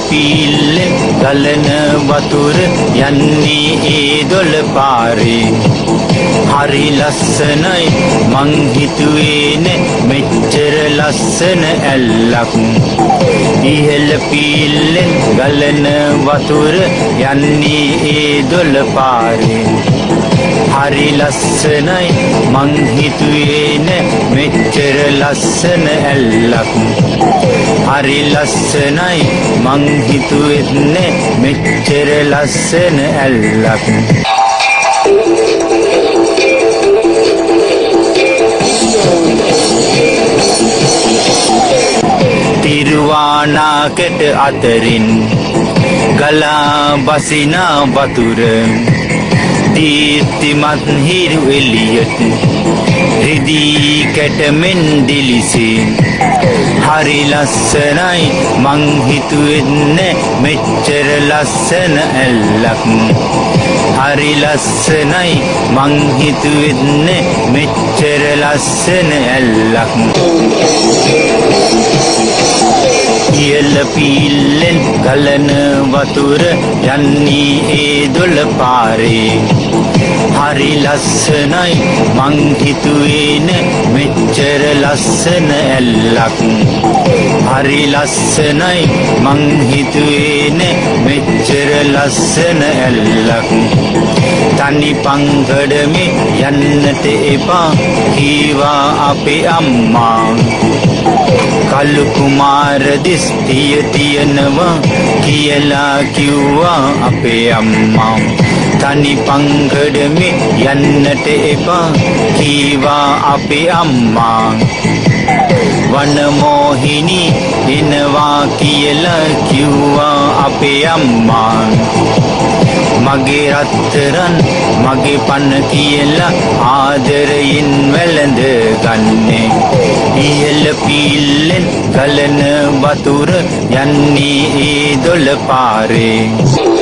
පීල්ලෙන් ගලන වතුර යන්නේ ඒ දොළ පාරේ හරි ලස්සනයි මං හිතුවේ නේ මෙච්චර ලස්සන ඇල්ලක් ඉහළ පීල්ලෙන් ගලන වතුර යන්නේ ඒ දොළ පාරේ හරි ලස්සනයි මං හිතුවේ නේ මෙච්චර ලස්සන ඇල්ලක් හරි ලස්සනයි මං හිතුවෙත් නේ මෙච්චර ලස්සන ඇල්ලක් තිරුවානාකට අතරින් ගලා බසිනා වතුර දීප්තිමත් හිරු එළියට රිදී කැටමෙන් දිලිසේ හරි ලස්සනයි මං හිතුවෙත් නේ මෙච්චර ලස්සන ඇල්ලක් හරි ලස්සනයි මං හිතුවෙත් නේ මෙච්චර ලස්සන ඇල්ලක් ඉහළ පීල්ලෙන් ගලන වතුර යන්නේ ඒ දොළ පාරේ හරි ලස්සනයි මං හිතුවේ නේ මෙච්චර ලස්සන ඇල්ලක් හරි ලස්සනයි මං හිතුවේ නේ මෙච්චර ලස්සන ඇල්ලක් තනි පංගඩමේ යන්නට එපා කීවා අපේ අම්මා කලු කුමාර දිස්තිය තියනවා කියලා කිව්වා අපේ අම්මා තනි පංගඩමේ යන්නට එපා කීවා අපේ අම්මා වනමෝහිනී එනවා කියලා කිව්වා අපේ අම්මා මගේ රත්තරන් මගේ පන්න කියලා ආදරයෙන් වැළඳ ගන්නේ ඉහළ පීල්ලෙන් ගලන වතුර යන්නේ ඒ දොළ පාරේ